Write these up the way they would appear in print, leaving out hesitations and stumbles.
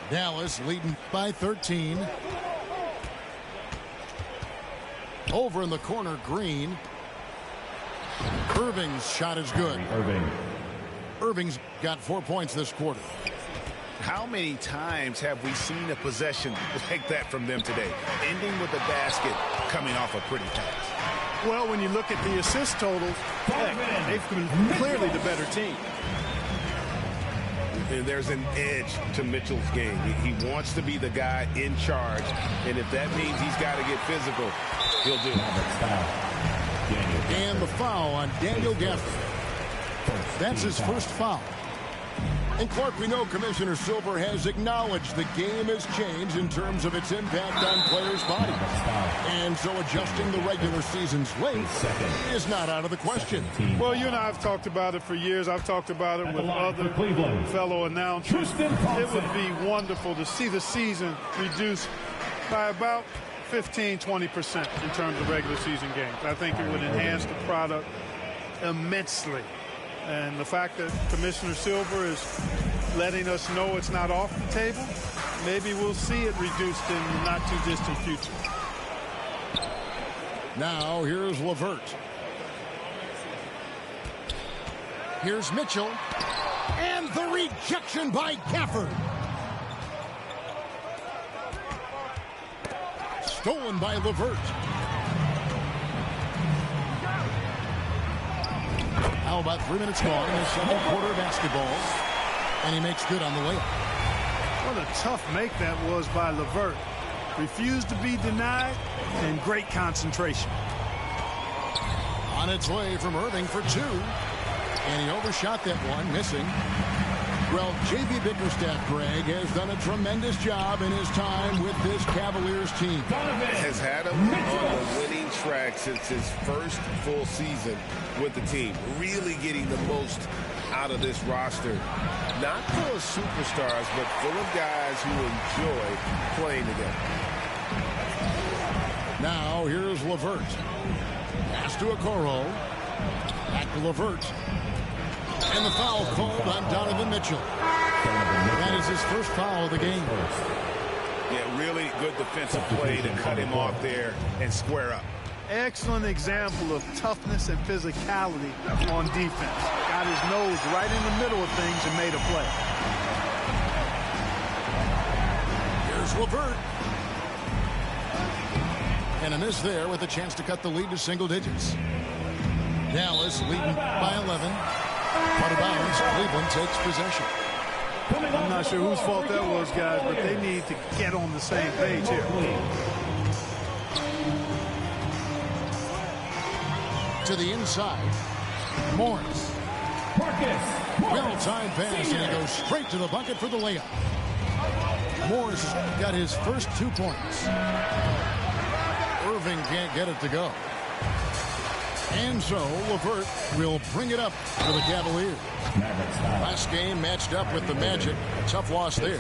Dallas leading by 13. Over in the corner, Green. Irving's shot is good. Irving's got 4 points this quarter. How many times have we seen a possession like that from them today? Ending with a basket, coming off a pretty pass. Well, when you look at the assist totals, they've been clearly the better team. And there's an edge to Mitchell's game. He wants to be the guy in charge, and if that means he's got to get physical, he'll do it. And the foul on Daniel Gafford. That's his first foul. And Clark, we know Commissioner Silver has acknowledged the game has changed in terms of its impact on players' bodies. And so adjusting the regular season's length is not out of the question. Well, you and I have talked about it for years. I've talked about it with other fellow announcers. It would be wonderful to see the season reduced by about 15-20% in terms of regular season games. I think it would enhance the product immensely. And the fact that Commissioner Silver is letting us know it's not off the table, maybe we'll see it reduced in the not-too-distant future. Now, here's LeVert. Here's Mitchell. And the rejection by Gafford. Stolen by LeVert. How about 3 minutes gone in the second quarter of basketball? And he makes good on the layup. What a tough make that was by LeVert. Refused to be denied, and great concentration. On its way from Irving for two. And he overshot that one, missing. Well, J.B. Bickerstaff, Greg, has done a tremendous job in his time with this Cavaliers team. Has had him on the winning track since his first full season with the team. Really getting the most out of this roster. Not full of superstars, but full of guys who enjoy playing together. Now, here's LeVert. Pass to Okoro. Back to LeVert. And the foul called on Donovan Mitchell. That is his first foul of the game. Yeah, really good defensive play to cut him off there and square up. Excellent example of toughness and physicality on defense. Got his nose right in the middle of things and made a play. Here's LeVert. And a miss there with a chance to cut the lead to single digits. Dallas leading by 11. Out of bounds, Cleveland takes possession. I'm not sure whose fault that was, guys, but they need to get on the same page here. To the inside, Morris. Well-timed pass, and he goes straight to the bucket for the layup. Morris got his first 2 points. Irving can't get it to go. And so LeVert will bring it up for the Cavaliers. Last game matched up with the Magic. Tough loss there.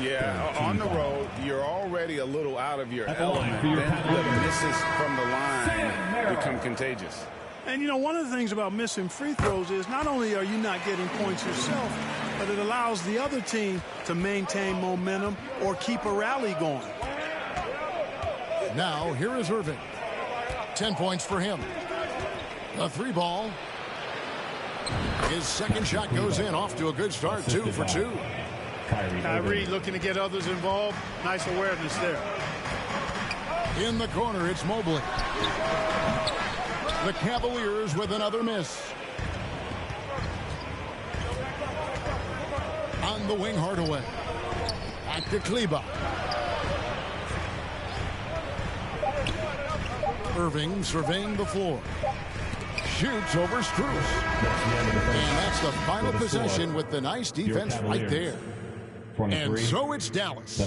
Yeah, on the road, you're already a little out of your element. Then the misses from the line become contagious. And, you know, one of the things about missing free throws is not only are you not getting points yourself, but it allows the other team to maintain momentum or keep a rally going. Now, here is Irving. 10 points for him. A 3-ball. His second shot goes in, off to a good start, 2 for 2. Kyrie looking to get others involved. Nice awareness there. In the corner, it's Mobley. The Cavaliers with another miss. On the wing, Hardaway. Back to Kleber. Irving surveying the floor. Shoots over Strus. And that's the final possession with the nice defense right there. And so it's Dallas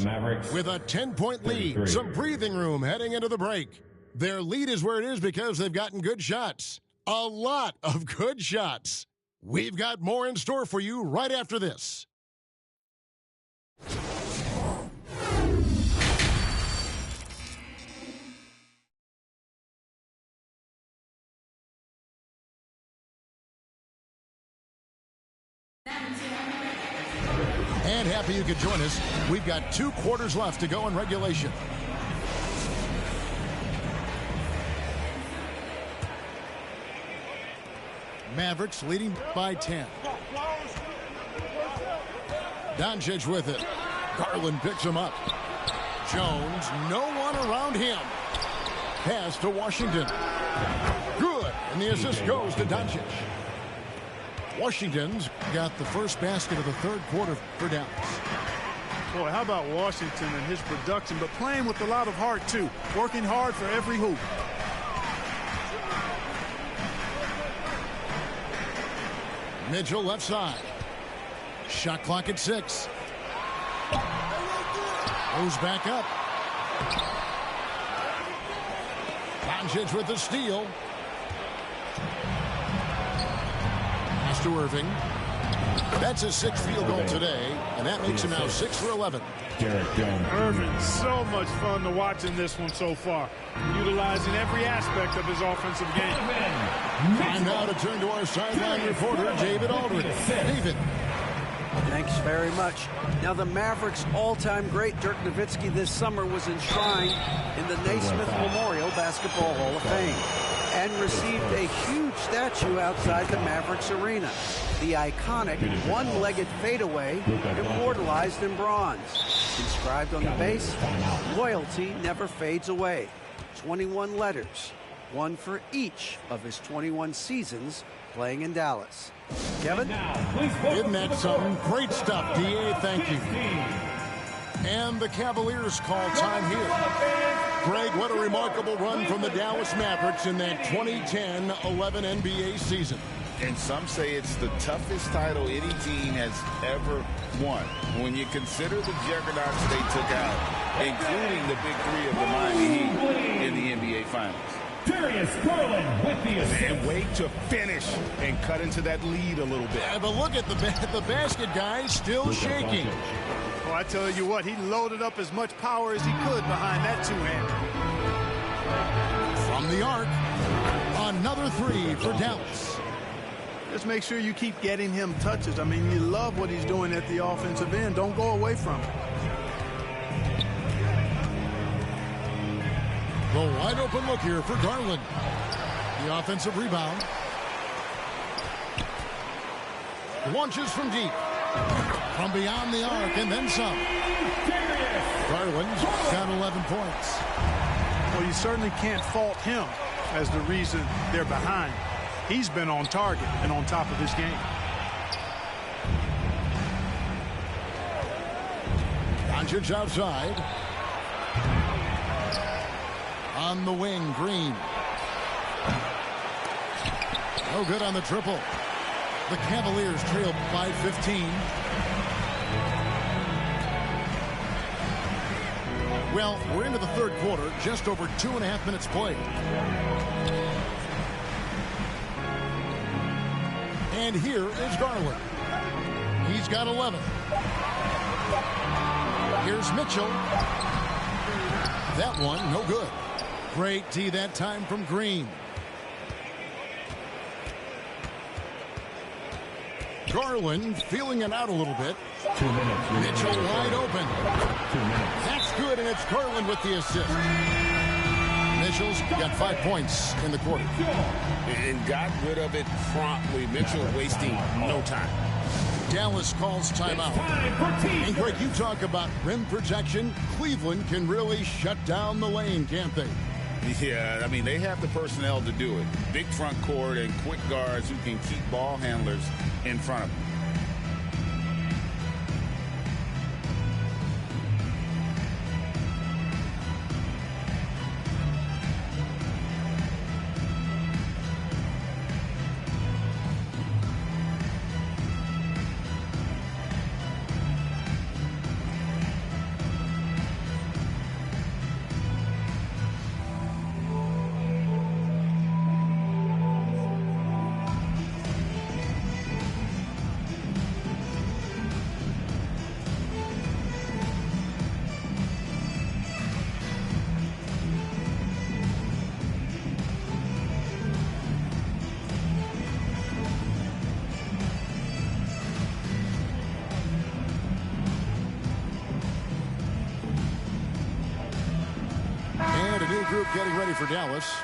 with a 10-point lead. Some breathing room heading into the break. Their lead is where it is because they've gotten good shots. A lot of good shots. We've got more in store for you right after this. And happy you could join us. We've got 2 quarters left to go in regulation. Mavericks leading by 10. Doncic with it. Garland picks him up. Jones, no one around him. Pass to Washington. Good. And the assist goes to Doncic. Washington's got the first basket of the 3rd quarter for Dallas. Boy, how about Washington and his production, but playing with a lot of heart, too. Working hard for every hoop. Mitchell left side. Shot clock at 6. Goes back up. Doncic with the steal. Pass to Irving. That's his 6th field goal today, and that makes him now 6 for 11. Irving, so much fun to watch in this one so far, utilizing every aspect of his offensive game. Time now to turn to our sideline reporter, David Aldridge. David. Thanks very much. Now, the Mavericks' all-time great Dirk Nowitzki this summer was enshrined in the Naismith Memorial Basketball Hall of Fame and received a huge statue outside the Mavericks arena. The iconic one-legged fadeaway immortalized in bronze. Inscribed on the base, loyalty never fades away. 21 letters, one for each of his 21 seasons playing in Dallas. Kevin? Isn't that something? Great stuff, D.A. Thank you. And the Cavaliers call time here. Greg, what a remarkable run from the Dallas Mavericks in that 2010-11 NBA season. And some say it's the toughest title any team has ever won. When you consider the juggernauts they took out, including the big 3 of the Miami Heat in the NBA Finals. Darius Garland with the assist. And wait to finish and cut into that lead a little bit. Yeah, but look at the basket guy still shaking. Well, I tell you what, he loaded up as much power as he could behind that 2-hander. From the arc, another 3 for Dallas. Just make sure you keep getting him touches. I mean, you love what he's doing at the offensive end. Don't go away from it. The wide open look here for Garland. The offensive rebound. Launches from deep. From beyond the arc and then some. Garland's got 11 points. Well, you certainly can't fault him as the reason they're behind. He's been on target and on top of his game. Doncic outside. On the wing, Green. No good on the triple. The Cavaliers trail by 15. Well, we're into the 3rd quarter, just over 2.5 minutes played. And here is Garland. He's got 11. Here's Mitchell. That one, no good. Great D that time from Green. Garland feeling it out a little bit. 2 minutes. Mitchell wide open. 2 minutes. That's good, and it's Garland with the assist. Mitchell's got 5 points in the quarter. And got rid of it promptly. Mitchell wasting no time. Dallas calls timeout. And Greg, you talk about rim protection. Cleveland can really shut down the lane, can't they? Yeah, I mean, they have the personnel to do it. Big front court and quick guards who can keep ball handlers in front of them. group getting ready for Dallas.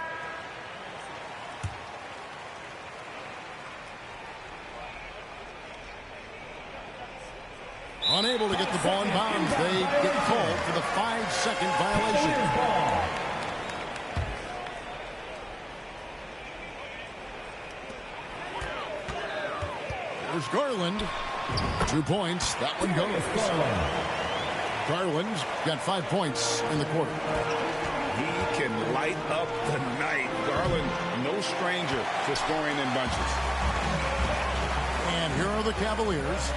Unable to get the ball in bounds. They get called for the 5-second violation. There's Garland. 2 points. That one goes. Garland's got 5 points in the quarter. He can light up the night. Garland, no stranger to scoring in bunches. And here are the Cavaliers.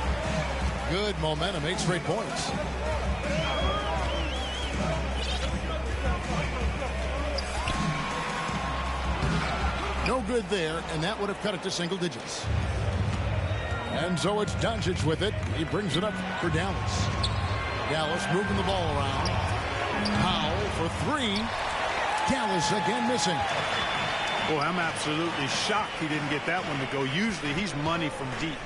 Good momentum, 8 straight points. No good there, and that would have cut it to single digits. And so it's Doncic with it. He brings it up for Dallas. Dallas moving the ball around. Powell for 3. Dallas again missing. Boy, I'm absolutely shocked he didn't get that one to go. Usually he's money from deep.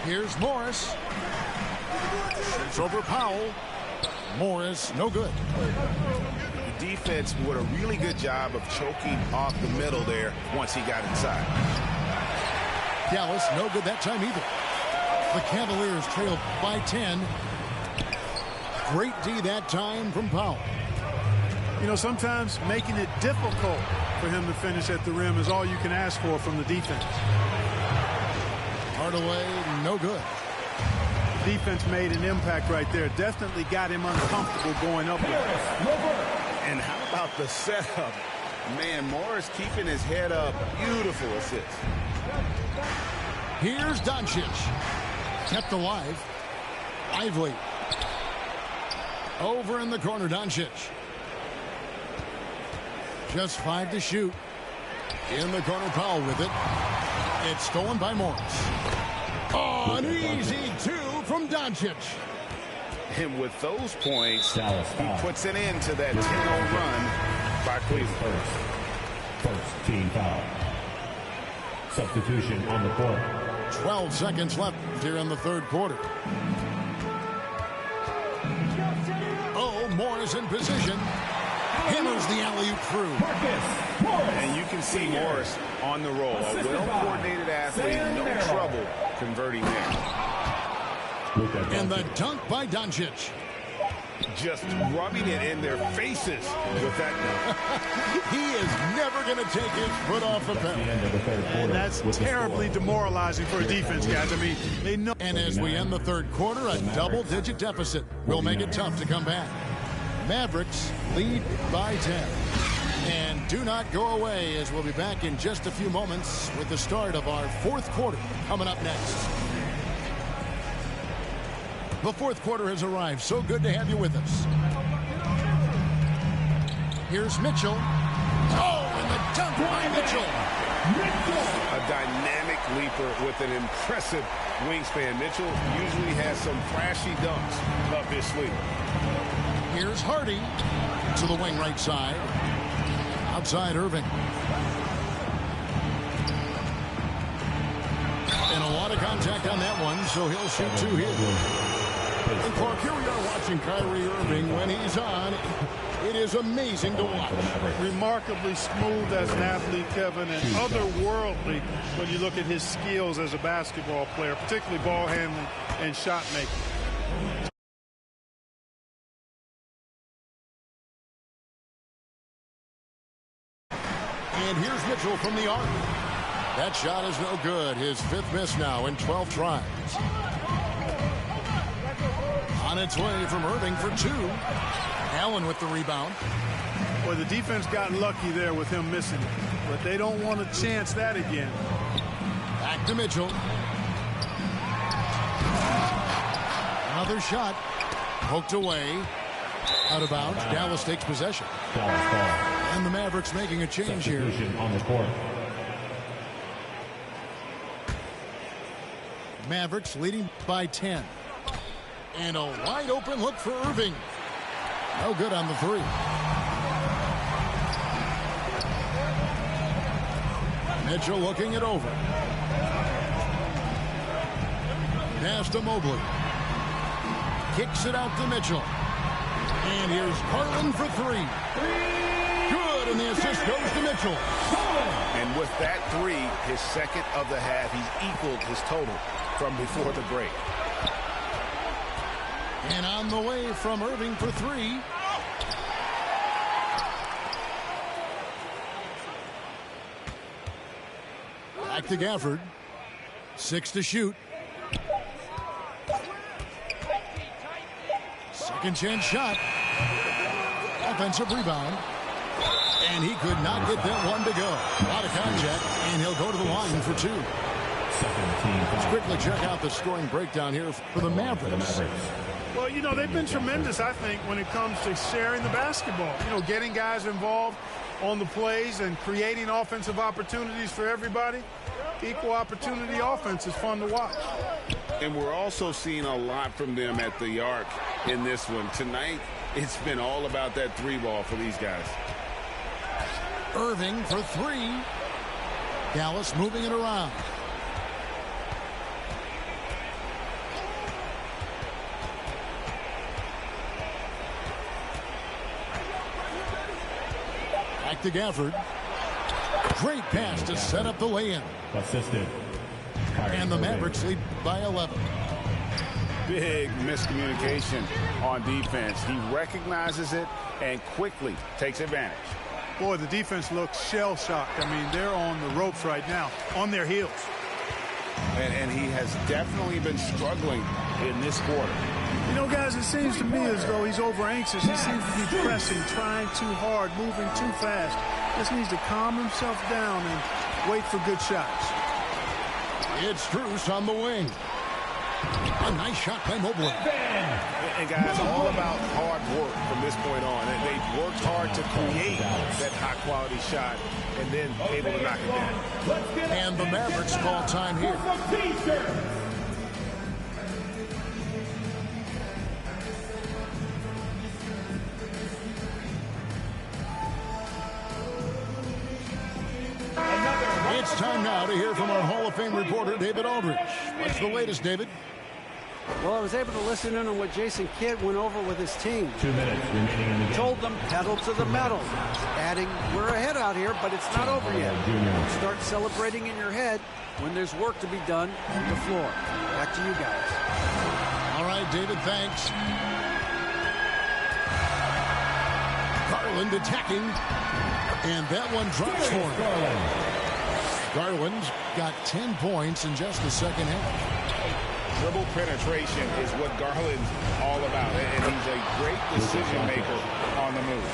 Here's Morris. Shoots over Powell. Morris, no good. The defense did a really good job of choking off the middle there once he got inside. Dallas, no good that time either. The Cavaliers trailed by 10. Great D that time from Powell. You know, sometimes making it difficult for him to finish at the rim is all you can ask for from the defense. Hardaway, no good. Defense made an impact right there. Definitely got him uncomfortable going up with it. And how about the setup? Man, Morris keeping his head up. Beautiful assist. Here's Doncic. Kept alive. Lively. Over in the corner, Doncic. Just 5 to shoot. In the corner, Powell with it. It's stolen by Morris. Oh, an easy 2 from Doncic. And with those points, he puts an end to that 10-0 run by Cleveland. First team foul. Substitution on the court. 12 seconds left here in the third quarter. Oh, Morris in position. Hammers the alley-oop through. And you can see Morris on the roll. A well-coordinated athlete, no trouble converting there. And the dunk by Doncic. Just rubbing it in their faces with that dunk. He is never going to take his foot off the pedal. And that's terribly demoralizing for a defense, guys. I mean, they know. And as we end the third quarter, a double-digit deficit will make it tough to come back. Mavericks lead by 10. And do not go away, as we'll be back in just a few moments with the start of our fourth quarter coming up next. The fourth quarter has arrived. So good to have you with us. Here's Mitchell. Oh, and the dunk by Mitchell. A dynamic leaper with an impressive wingspan. Mitchell usually has some flashy dunks up his sleeve. Here's Hardy to the wing right side. Outside Irving. And a lot of contact on that one, so he'll shoot 2 here. And Clark, here we are watching Kyrie Irving. When he's on, it is amazing to watch. Remarkably smooth as an athlete, Kevin, and otherworldly when you look at his skills as a basketball player, particularly ball handling and shot making. And here's Mitchell from the arc. That shot is no good. His 5th miss now in 12 tries. On its way from Irving for 2. Allen with the rebound. Boy, the defense got lucky there with him missing it, but they don't want to chance that again. Back to Mitchell. Another shot. Poked away. Out of bounds. Dallas takes possession. And the Mavericks making a change here. On the court. Mavericks leading by 10. And a wide open look for Irving. No good on the 3. Mitchell looking it over. Pass to Mobley. Kicks it out to Mitchell. And here's Garland for 3. Good. good, and the assist goes to Mitchell. And with that three, his second of the half, he's equaled his total from before the break. And on the way from Irving for three. Back to Gafford. 6 to shoot. Second chance shot. Offensive rebound. And he could not get that one to go. A lot of contact, and he'll go to the line for two. Let's quickly check out the scoring breakdown here for the Mavericks. Well, you know, they've been tremendous, I think, when it comes to sharing the basketball. You know, getting guys involved on the plays and creating offensive opportunities for everybody. Equal opportunity offense is fun to watch. And we're also seeing a lot from them at the arc in this one. Tonight, it's been all about that three ball for these guys. Irving for three. Dallas moving it around. Back to Gafford. Great pass to set up the lay-in. Assisted. And the Mavericks lead by 11. Big miscommunication on defense. He recognizes it and quickly takes advantage. Boy, the defense looks shell-shocked. I mean, they're on the ropes right now, on their heels. And he has definitely been struggling in this quarter. You know, guys, it seems to me as though he's over-anxious. He seems to be pressing, trying too hard, moving too fast. Just needs to calm himself down and wait for good shots. It's Strus on the wing. A nice shot by Mobley. And guys, all about hard work from this point on. And they've worked hard to create that high-quality shot and then able to knock it down. And the Mavericks call time here. It's time now to hear from our Hall of Fame reporter, David Aldridge. What's the latest, David? Well, I was able to listen in on what Jason Kidd went over with his team. 2 minutes remaining in the game. Told them pedal to the metal, adding, we're ahead out here, but it's not over yet. Start celebrating in your head when there's work to be done on the floor. Back to you guys. All right, David, thanks. Garland attacking, and that one drops for him. Garland's got 10 points in just the second half. Dribble penetration is what Garland's all about, and he's a great decision maker on the move.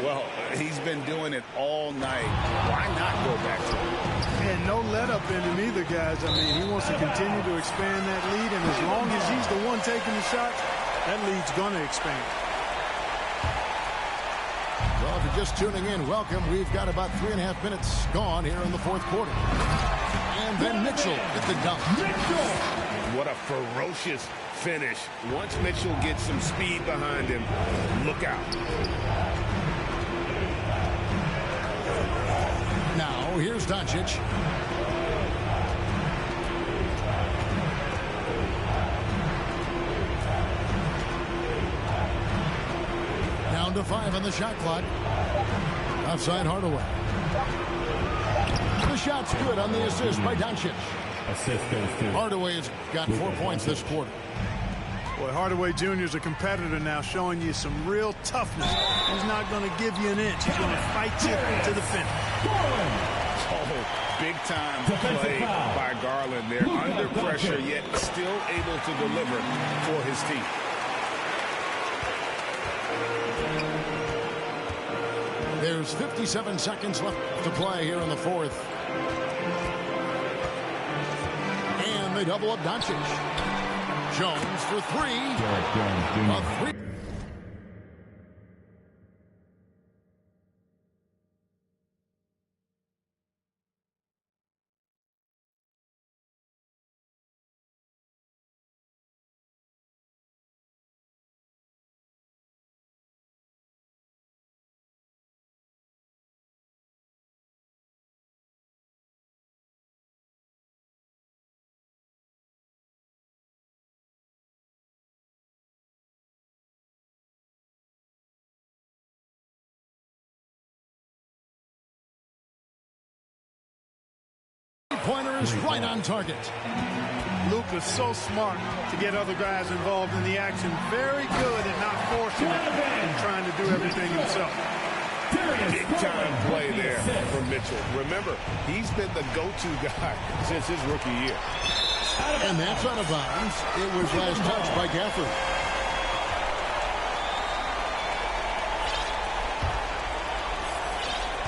Well, he's been doing it all night. Why not go back to it? And no let up in him either, guys. I mean, he wants to continue to expand that lead, and as long as he's the one taking the shots, that lead's going to expand. Well, if you're just tuning in, welcome. We've got about 3.5 minutes gone here in the fourth quarter. And then Mitchell at the dunk. What a ferocious finish. Once Mitchell gets some speed behind him, look out. Now, here's Doncic. Down to 5 on the shot clock. Outside Hardaway. The shot's good on the assist by Doncic. Assist goes to Hardaway's got 4 points this quarter. Boy, Hardaway Jr. is a competitor now, showing you some real toughness. He's not going to give you an inch. He's going to fight you to the finish. Oh, big time play by Garland there. Under pressure, yet still able to deliver for his team. There's 57 seconds left to play here in the fourth. And they double up Doncic. Jones for three. A three. three-pointer is right on target. Luka's so smart to get other guys involved in the action. Very good at not forcing it and trying to do everything himself. Big-time play there from Mitchell. Remember, he's been the go-to guy since his rookie year. And that's out of bounds. It was last touched by Gafford.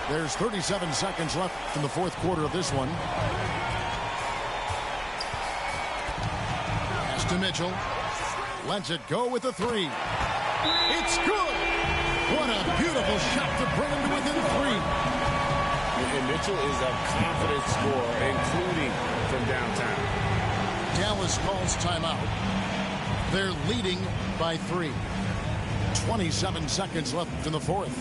There's 37 seconds left in the fourth quarter of this one. Pass to Mitchell. Lets it go with the three. It's good. What a beautiful shot to bring him to within three. And Mitchell is a confident scorer, including from downtown. Dallas calls timeout. They're leading by 3. 27 seconds left in the fourth.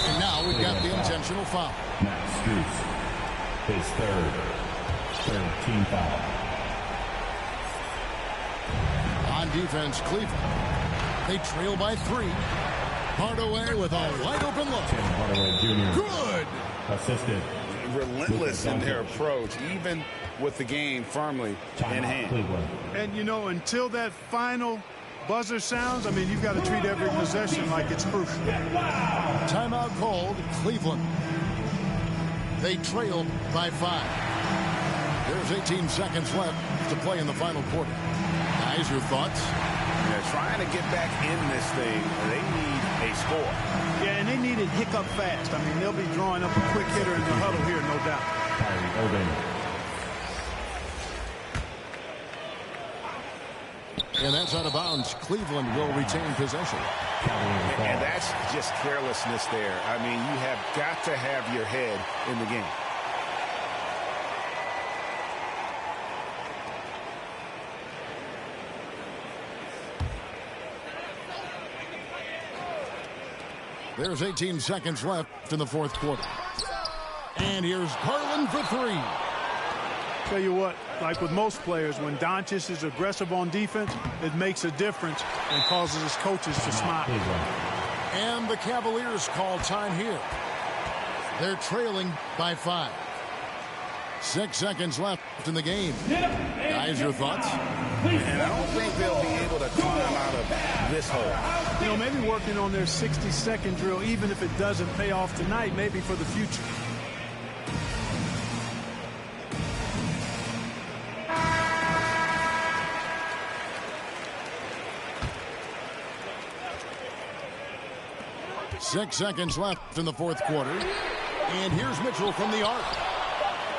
And now we've got the intentional foul. Max Strus, his third team foul. On defense, Cleveland. They trail by 3. Hardaway with a wide open look. Tim Hardaway Jr. Good. Assisted. Relentless in their approach, even with the game firmly in hand. Cleveland. And, you know, until that final buzzer sounds, I mean, you've got to treat every possession like it's crucial. Timeout called, Cleveland. They trail by 5. There's 18 seconds left to play in the final quarter. Guys, your thoughts? They're trying to get back in this thing. They need a score. Yeah, and they need it hiccup fast. I mean, they'll be drawing up a quick hitter in the huddle here, no doubt. Kyrie Irving. And that's out of bounds. Cleveland will retain possession. And that's just carelessness there. I mean, you have got to have your head in the game. There's 18 seconds left in the fourth quarter. And here's Garland for 3. Tell you what, like with most players, when Doncic is aggressive on defense, it makes a difference and causes his coaches to smile. And the Cavaliers call time here. They're trailing by 5. 6 seconds left in the game. Guys, your thoughts? And I don't think they'll be able to climb out of this hole. You know, maybe working on their 60-second drill, even if it doesn't pay off tonight, maybe for the future. Six seconds left in the fourth quarter. And here's Mitchell from the arc.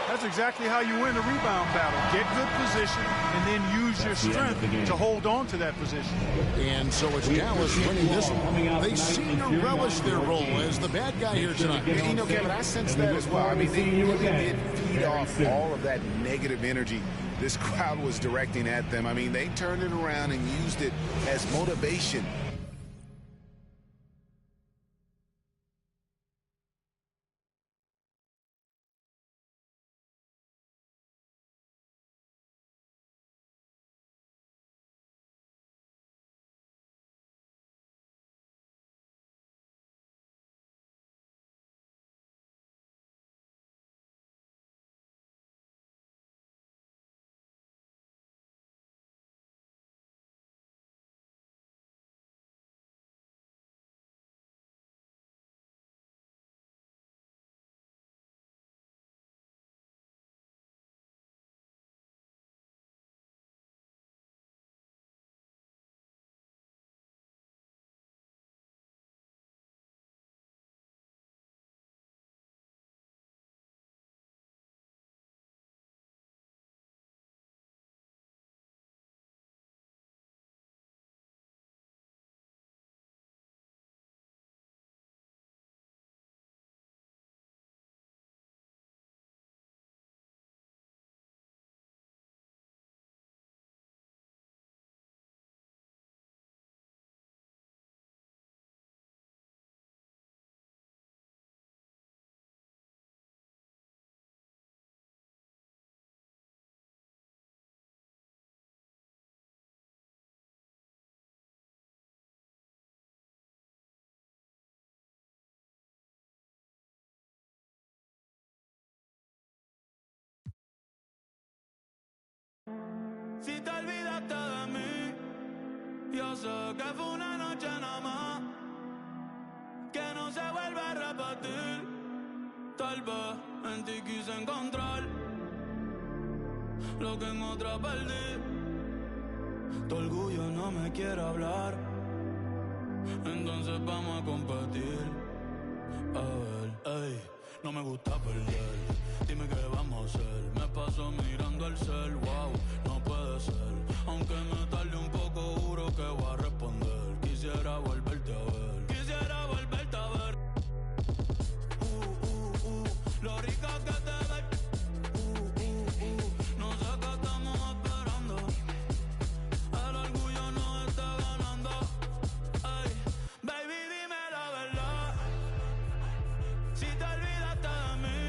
That's exactly how you win a rebound battle. Get good position and then use your strength to hold on to that position. And so it's Dallas winning this one. They seem to relish their role as the bad guy here tonight. You know, Kevin, I sense that as well. I mean, they really did feed off all of that negative energy this crowd was directing at them. I mean, they turned it around and used it as motivation olvidaste de mí. Yo sé que fue una noche nada más, que no se vuelve a repetir. Tal vez en ti quise encontrar lo que en otra perdí. Tu orgullo no me quiere hablar, entonces vamos a competir. A ver, ey, no me gusta perder. Dime qué vamos a hacer. Me paso mirando el cel, wow, no puede ser. Aunque me tarde un poco, juro que voy a responder. Quisiera volverte a ver. Quisiera volverte a ver. Lo rica que te ves. No sé qué estamos esperando. El orgullo nos está ganando. Ay, baby, dime la verdad. Si te olvidaste de mí.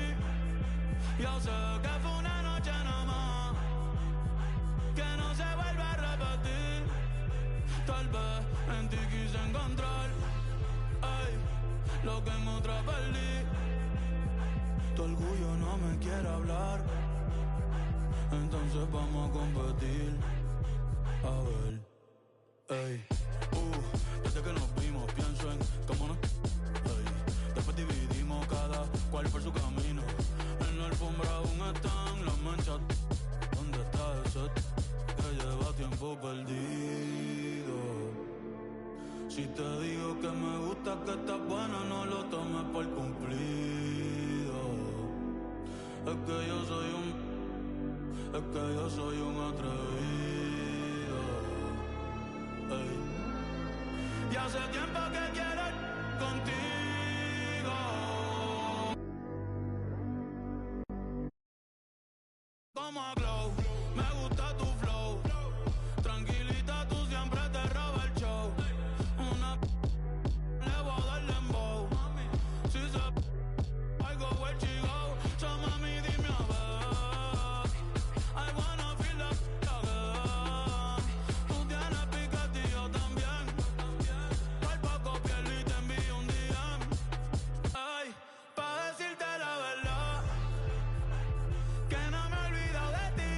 Yo sé que fue una noche nada más, que no se vuelve a repetir. Tal vez en ti quise encontrar, ay, lo que en otra perdí. Tu orgullo no me quiere hablar, entonces vamos a competir. A ver, ey, desde que nos vimos pienso en cómo no, ey, después dividimos cada cual por su camino. En la alfombra aún están las manchas. ¿Dónde está ese que lleva tiempo perdido? Si te digo que me gusta, que estás buena, no lo tomes por cumplido. Es que yo soy un atrevido. Ey. Y hace tiempo que quiero ir contigo. Como a Glow, me gusta tu flow. Tranquilita, tú siempre te robas el show. Una le voy a dar dembow. Si se I go where she go. So mami, dime a ver. I wanna feel the again. Tú tienes piquete y yo también. Por poco piel y te envío un DM. Ay, pa' decirte la verdad, que no me he olvidado de ti.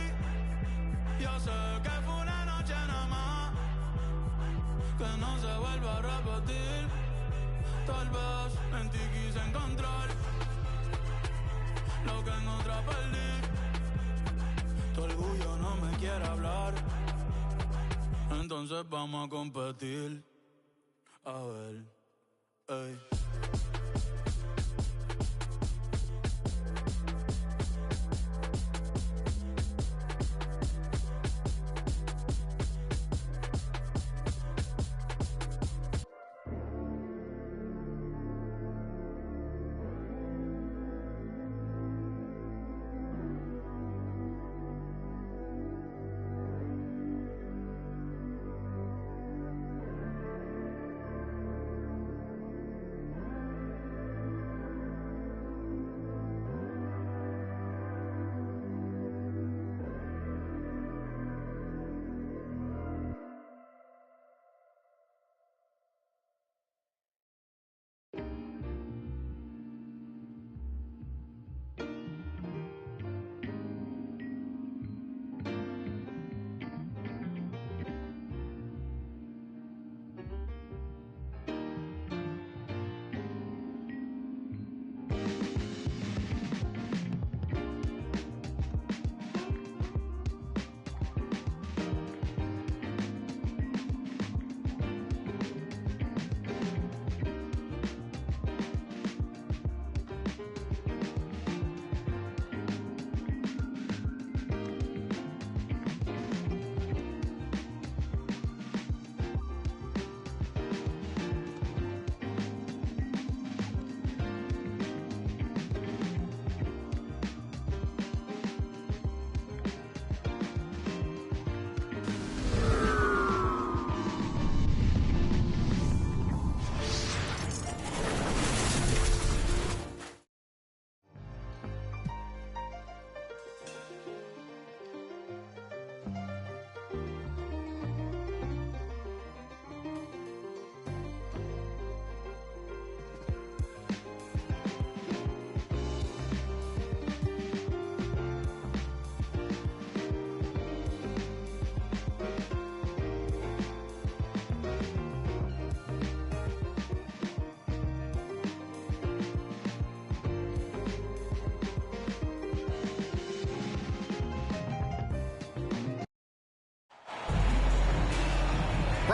Yo sé que fue una noche nada más, que no se vuelva a repetir. Tal vez en ti quise encontrar lo que en otra perdí. Tu orgullo no me quiere hablar, entonces vamos a competir. A ver, ey.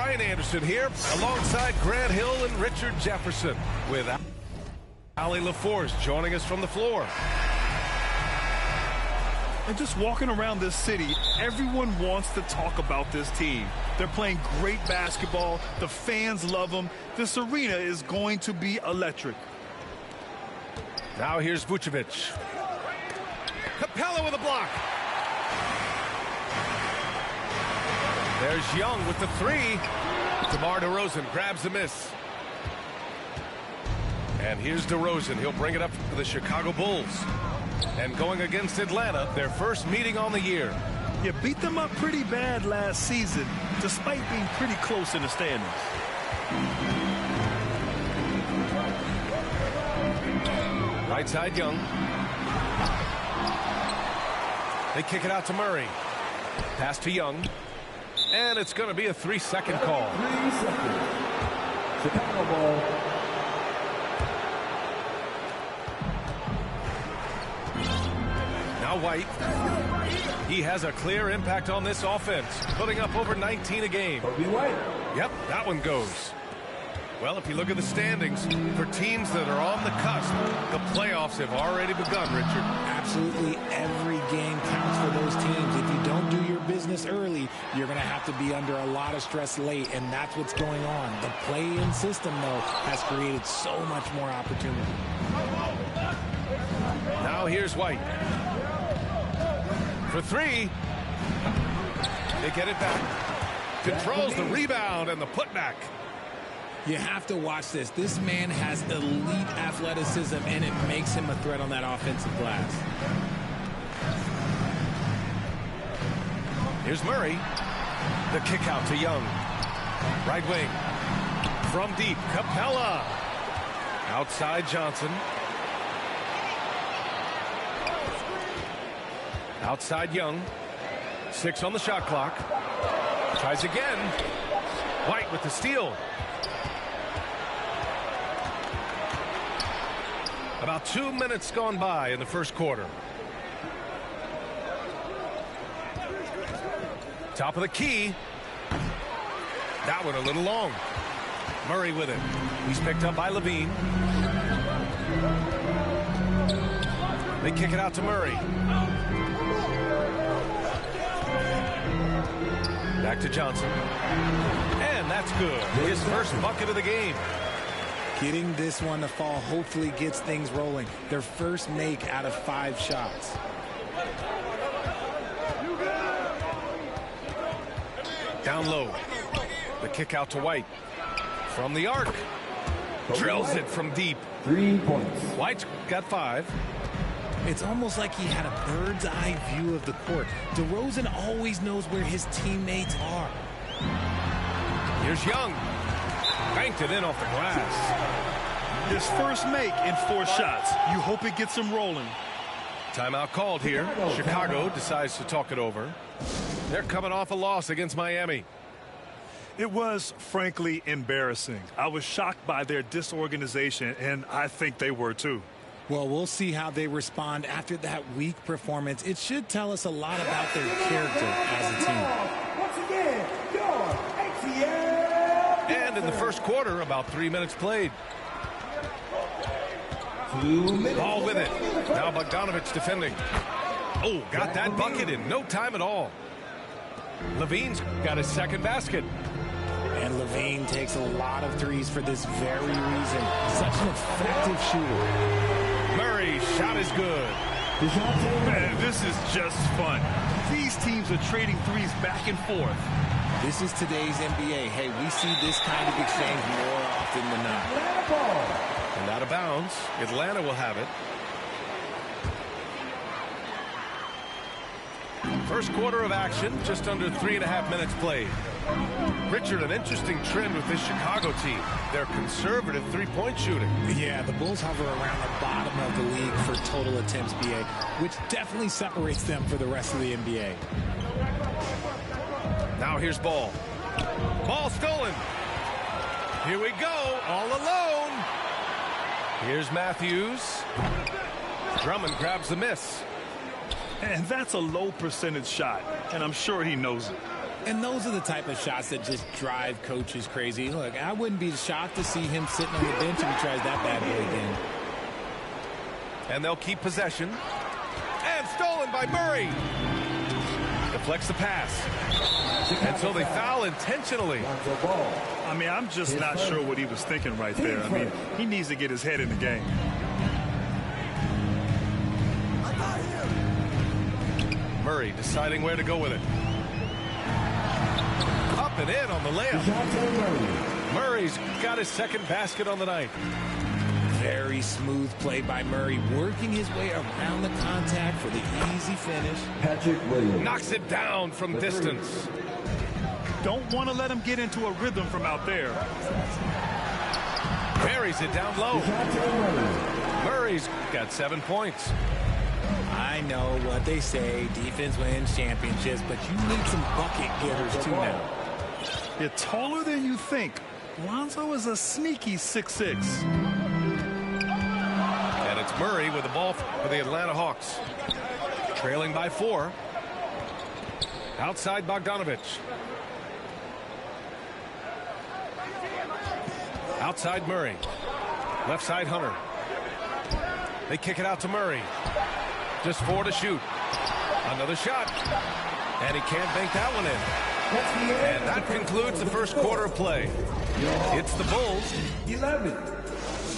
Brian Anderson here, alongside Grant Hill and Richard Jefferson, with Allie LaForce joining us from the floor. And just walking around this city, everyone wants to talk about this team. They're playing great basketball. The fans love them. This arena is going to be electric. Now here's Vucevic. Capella with a block. There's Young with the three. DeMar DeRozan grabs the miss. And here's DeRozan. He'll bring it up for the Chicago Bulls. And going against Atlanta, their first meeting on the year. You beat them up pretty bad last season, despite being pretty close in the standings. Right side, Young. They kick it out to Murray. Pass to Young. And it's going to be a 3-second call. 3 seconds. Chicago ball. Now White. He has a clear impact on this offense, putting up over 19 a game. Yep, that one goes. Well, if you look at the standings, for teams that are on the cusp, the playoffs have already begun, Richard. Absolutely every game counts for those teams. If you don't do your business early, you're going to have to be under a lot of stress late, and that's what's going on. The play-in system, though, has created so much more opportunity. Now here's White. For three. They get it back. Controls the rebound and the putback. You have to watch this. This man has elite athleticism, and it makes him a threat on that offensive glass. Here's Murray. The kick out to Young. Right wing. From deep, Capella. Outside Johnson. Outside Young. 6 on the shot clock. Tries again. White with the steal. About 2 minutes gone by in the first quarter. Top of the key. That one a little long. Murray with it. He's picked up by Levine. They kick it out to Murray. Back to Johnson. And that's good. His first bucket of the game. Getting this one to fall hopefully gets things rolling. Their first make out of 5 shots. Down low. The kick out to White. From the arc. Drills it from deep. 3 points. White's got 5. It's almost like he had a bird's eye view of the court. DeRozan always knows where his teammates are. Here's Young. Banked it in off the glass. His first make in 4 shots. You hope it gets him rolling. Timeout called here. Chicago decides to talk it over. They're coming off a loss against Miami. It was, frankly, embarrassing. I was shocked by their disorganization, and I think they were too. Well, we'll see how they respond after that weak performance. It should tell us a lot about their character as a team. Once again, your ATL. And in the first quarter, about 3 minutes played. 2 minutes. Ball with it. Now Bogdanovich defending. Oh, got that bucket in no time at all. Levine's got his second basket. And Levine takes a lot of threes for this very reason. Such an effective shooter. Murray's shot is good. Man, this is just fun. These teams are trading threes back and forth. This is today's NBA. Hey, we see this kind of exchange more often than not. And out of bounds. Atlanta will have it. First quarter of action, just under 3.5 minutes played. Richard, an interesting trend with this Chicago team. Their conservative three-point shooting. Yeah, the Bulls hover around the bottom of the league for total attempts, BA, which definitely separates them for the rest of the NBA. Now here's Ball. Ball stolen. Here we go, all alone. Here's Matthews. Drummond grabs the miss. And that's a low percentage shot, and I'm sure he knows it. And those are the type of shots that just drive coaches crazy. Look, I wouldn't be shocked to see him sitting on the bench if he tries that bad boy again. And they'll keep possession. And stolen by Murray. Deflects the pass. And so they foul intentionally. I mean, I'm just not sure what he was thinking right there. I mean, he needs to get his head in the game. Murray deciding where to go with it. Up and in on the layup. Murray's got his second basket on the night. Very smooth play by Murray, working his way around the contact for the easy finish. Patrick Williams knocks it down from distance. Don't want to let him get into a rhythm from out there. Buries it down low. Murray's got 7 points. I know what they say, defense wins championships, but you need some bucket getters too now. You're taller than you think. Lonzo is a sneaky 6'6". And it's Murray with the ball for the Atlanta Hawks. Trailing by 4. Outside Bogdanovich. Outside Murray. Left side Hunter. They kick it out to Murray. Just 4 to shoot. Another shot. And he can't bank that one in. And that concludes the first quarter of play. It's the Bulls 11.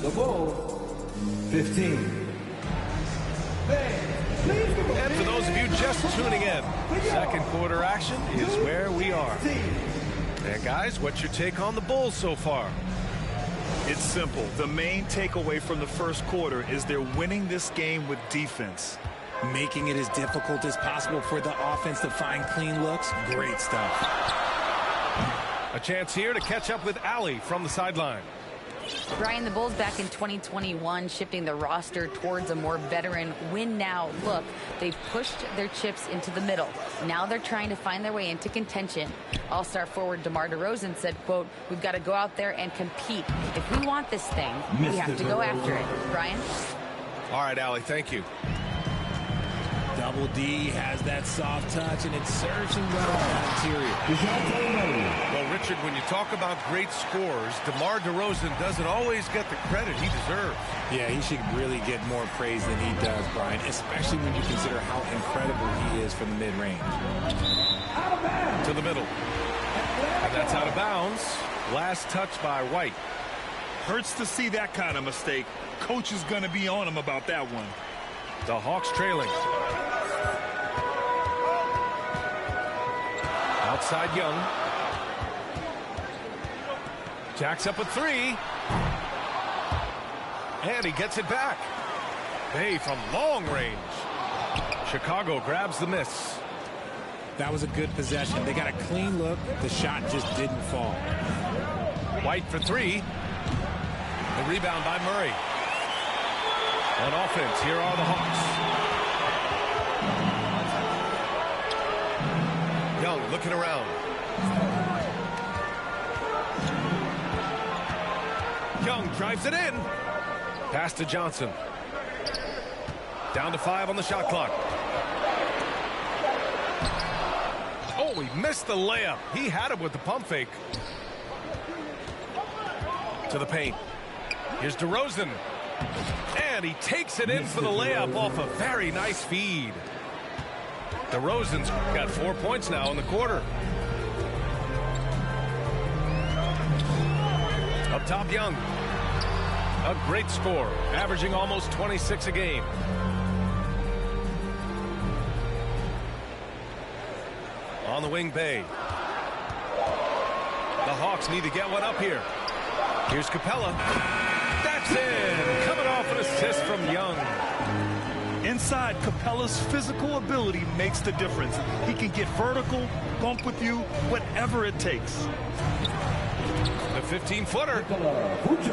The Bulls 15. And for those of you just tuning in, second quarter action is where we are. And guys, what's your take on the Bulls so far? It's simple. The main takeaway from the first quarter is they're winning this game with defense. Making it as difficult as possible for the offense to find clean looks. Great stuff. A chance here to catch up with Allie from the sideline. Brian, the Bulls back in 2021 shifting the roster towards a more veteran win-now look. They've pushed their chips into the middle. Now they're trying to find their way into contention. All-star forward DeMar DeRozan said, quote, "We've got to go out there and compete. If we want this thing, we have to go after it." Brian? All right, Allie, thank you. Double D has that soft touch, and it's searching well on that interior. Well, Richard, when you talk about great scores, DeMar DeRozan doesn't always get the credit he deserves. Yeah, he should really get more praise than he does, Brian, especially when you consider how incredible he is from the mid-range. To the middle. And that's out of bounds. Last touch by White. Hurts to see that kind of mistake. Coach is going to be on him about that one. The Hawks trailing. Outside Young. Jacks up a 3. And he gets it back. Bay from long range. Chicago grabs the miss. That was a good possession. They got a clean look. The shot just didn't fall. White for 3. The rebound by Murray. On offense, here are the Hawks. Young looking around. Young drives it in. Pass to Johnson. Down to 5 on the shot clock. Oh, he missed the layup. He had it with the pump fake. To the paint. Here's DeRozan. And he takes it in for the layup off a very nice feed. DeRozan's got 4 points now in the quarter. Up top, Young. A great score, averaging almost 26 a game. On the wing, Bay. The Hawks need to get one up here. Here's Capella. That's in. Coming off an assist from Young. Inside, Capella's physical ability makes the difference. He can get vertical, bump with you, whatever it takes. The 15-footer.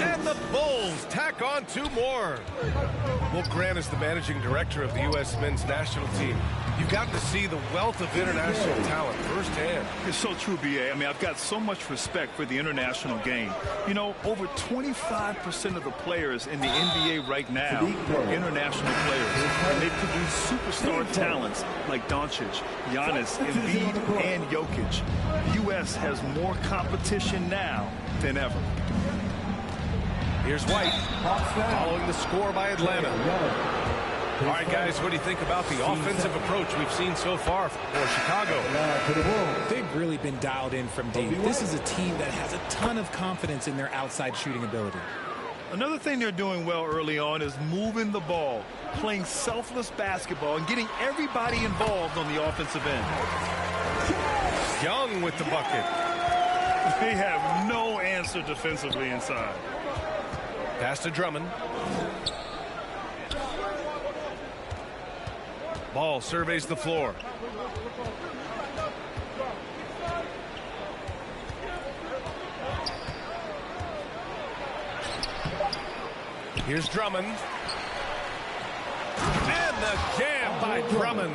And the Bulls tack on 2 more. Wolf Grant is the managing director of the U.S. men's national team. You've gotten to see the wealth of international talent firsthand. It's so true, B.A. I mean, I've got so much respect for the international game. You know, over 25% of the players in the NBA right now are international players. And they produce superstar talents like Doncic, Giannis, Embiid, and Jokic. The U.S. has more competition now than ever. Here's White, following the score by Atlanta. All right, guys, what do you think about the offensive approach we've seen so far for Chicago? They've really been dialed in from deep. This is a team that has a ton of confidence in their outside shooting ability. Another thing they're doing well early on is moving the ball, playing selfless basketball, and getting everybody involved on the offensive end. Young with the bucket. They have no answer defensively inside. Pass to Drummond. Ball surveys the floor. Here's Drummond. And the jam by Drummond.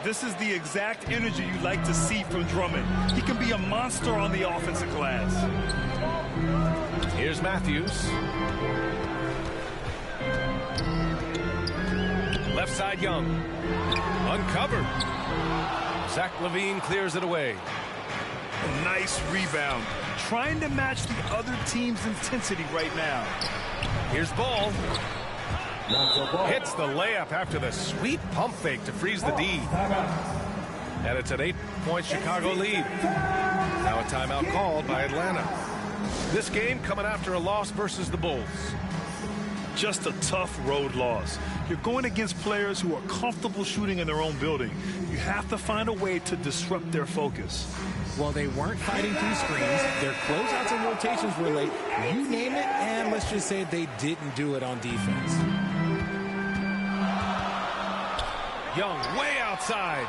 This is the exact energy you like to see from Drummond. He can be a monster on the offensive glass. Here's Matthews. Left side, Young. Uncovered. Zach LaVine clears it away. A nice rebound. Trying to match the other team's intensity right now. Here's Ball. Hits the layup after the sweet pump fake to freeze the D. And it's an 8-point Chicago lead. Now a timeout called by Atlanta. This game coming after a loss versus the Bulls. Just a tough road loss. You're going against players who are comfortable shooting in their own building. You have to find a way to disrupt their focus. Well, they weren't fighting through screens. Their closeouts and rotations were late. You name it, and let's just say they didn't do it on defense. Young way outside.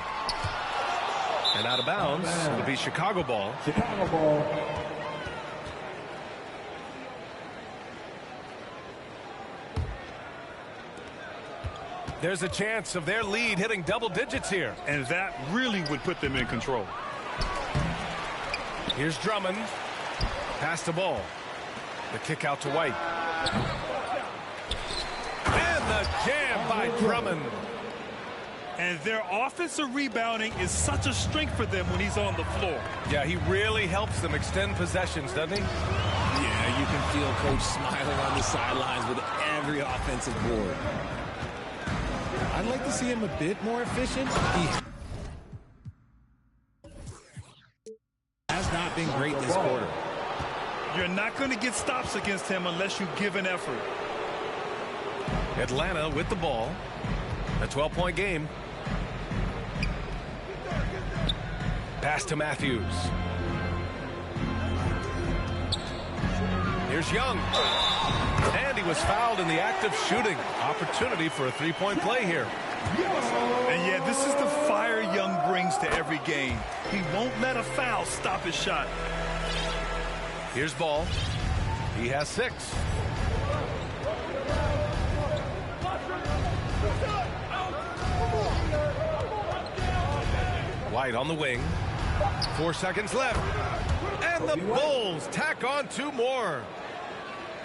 And out of bounds. It'll be Chicago ball. Chicago ball. There's a chance of their lead hitting double digits here. And that really would put them in control. Here's Drummond. Pass the ball. The kick out to White. And the jam by Drummond. And their offensive rebounding is such a strength for them when he's on the floor. Yeah, he really helps them extend possessions, doesn't he? Yeah, you can feel Coach smiling on the sidelines with every offensive board. I'd like to see him a bit more efficient. He has not been great this quarter. You're not going to get stops against him unless you give an effort. Atlanta with the ball. A 12-point game. Pass to Matthews. Here's Young. And he was fouled in the act of shooting. Opportunity for a three-point play here. And yeah, this is the fire Young brings to every game. He won't let a foul stop his shot. Here's Ball. He has 6. White on the wing. 4 seconds left. And the Bulls tack on 2 more.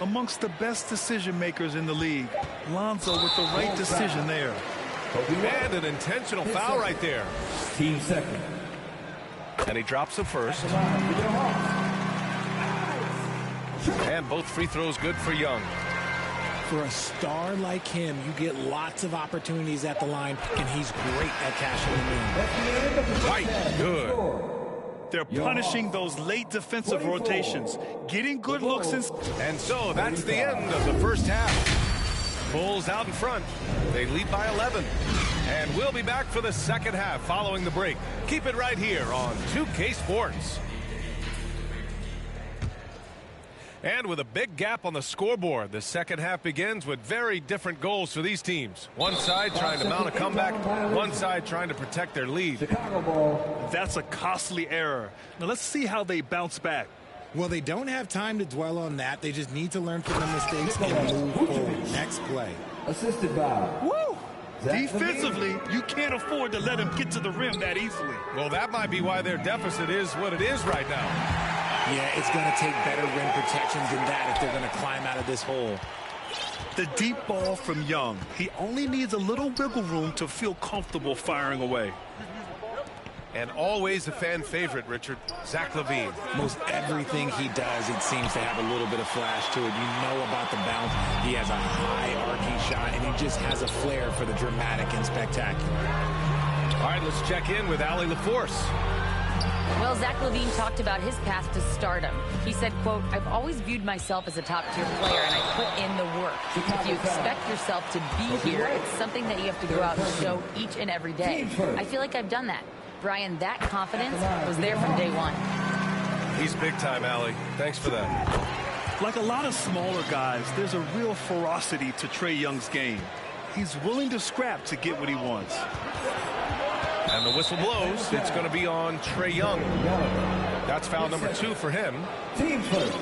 Amongst the best decision makers in the league. Lonzo with the right decision there. And an intentional foul right there. Team second. And he drops the first. And both free throws good for Young. For a star like him, you get lots of opportunities at the line, and he's great at cashing them in. White, good. They're punishing those late defensive rotations, getting good looks in. And so that's the end of the first half. Bulls out in front. They lead by 11. And we'll be back for the second half following the break. Keep it right here on 2K Sports. And with a big gap on the scoreboard, the second half begins with very different goals for these teams. One side trying to mount a comeback, one side trying to protect their lead. That's a costly error. Now let's see how they bounce back. Well, they don't have time to dwell on that. They just need to learn from their mistakes and move forward. Next play. Assisted by. Woo! Defensively, you can't afford to let him get to the rim that easily. Well, that might be why their deficit is what it is right now. Yeah, it's going to take better rim protection than that if they're going to climb out of this hole. The deep ball from Young. He only needs a little wiggle room to feel comfortable firing away. And always a fan favorite, Richard, Zach LaVine. Most everything he does, it seems to have a little bit of flash to it. You know about the bounce. He has a high arcing shot, and he just has a flair for the dramatic and spectacular. All right, let's check in with Allie LaForce. Well, Zach LaVine talked about his path to stardom. He said, quote, "I've always viewed myself as a top-tier player, and I put in the work. If you expect yourself to be here, it's something that you have to go out and show each and every day. I feel like I've done that. Brian, that confidence was there from day one." He's big time, Allie. Thanks for that. Like a lot of smaller guys, there's a real ferocity to Trae Young's game. He's willing to scrap to get what he wants. And the whistle blows. It's going to be on Trae Young. That's foul number 2 for him. Team first.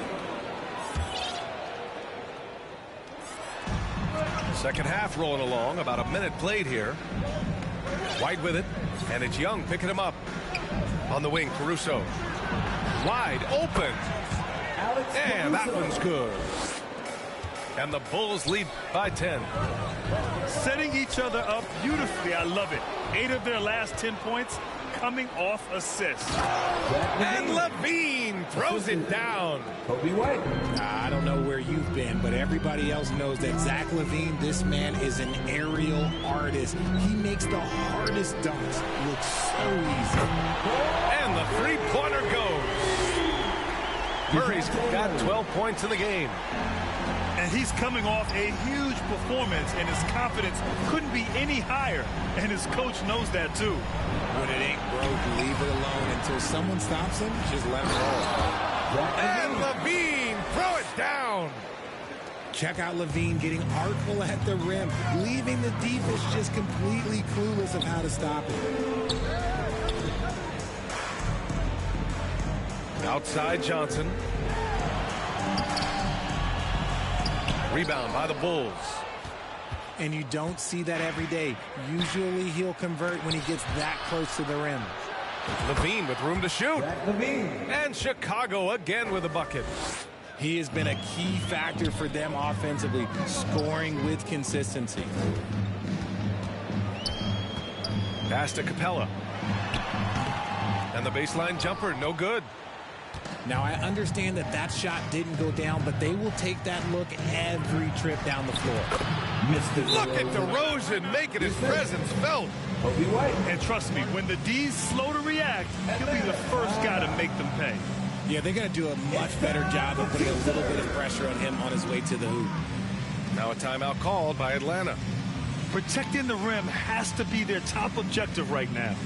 Second half rolling along. About a minute played here. White with it. And it's Young picking him up. On the wing, Caruso. Wide open. And that one's good. And the Bulls lead by 10. Setting each other up beautifully. I love it. 8 of their last 10 points coming off assists. And LaVine throws it down. Kobe White. I don't know where you've been, but everybody else knows that Zach LaVine, this man is an aerial artist. He makes the hardest dunks look so easy. And the three-pointer goes. Murray's got 12 points in the game. And he's coming off a huge performance, and his confidence couldn't be any higher. And his coach knows that, too. When it ain't broke, leave it alone until someone stops him. Just let it roll. And LaVine, throw it down. Check out LaVine getting artful at the rim, leaving the defense just completely clueless of how to stop it. Outside Johnson. Rebound by the Bulls. And you don't see that every day. Usually he'll convert when he gets that close to the rim. LaVine with room to shoot. LaVine. And Chicago again with a bucket. He has been a key factor for them offensively, scoring with consistency. Pass to Capella. And the baseline jumper, no good. Now, I understand that that shot didn't go down, but they will take that look every trip down the floor. Look at DeRozan making his presence felt. Kobe White. And trust me, when the D's slow to react, he'll be the first guy to make them pay. Yeah, they're going to do a much better job of putting a little bit of pressure on him on his way to the hoop. Now a timeout called by Atlanta. Protecting the rim has to be their top objective right now.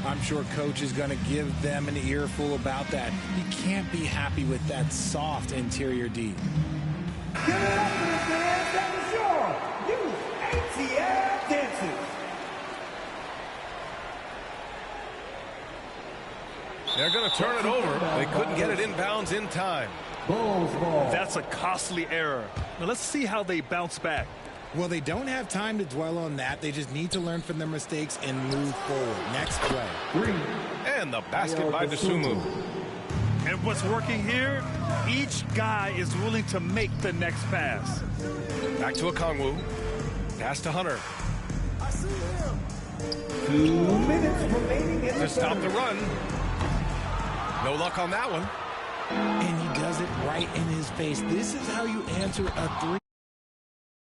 I'm sure Coach is going to give them an earful about that. He can't be happy with that soft interior D. Give it up for the dance that was your Use ATL dances. They're going to turn it over. They couldn't get it inbounds in time. Bulls ball. That's a costly error. Now let's see how they bounce back. Well, they don't have time to dwell on that. They just need to learn from their mistakes and move forward. Next play. And the basket by Dosunmu. And what's working here? Each guy is willing to make the next pass. Back to Okongwu. Pass to Hunter. 2 minutes remaining in To stop the run. No luck on that one. And he does it right in his face. This is how you answer a three.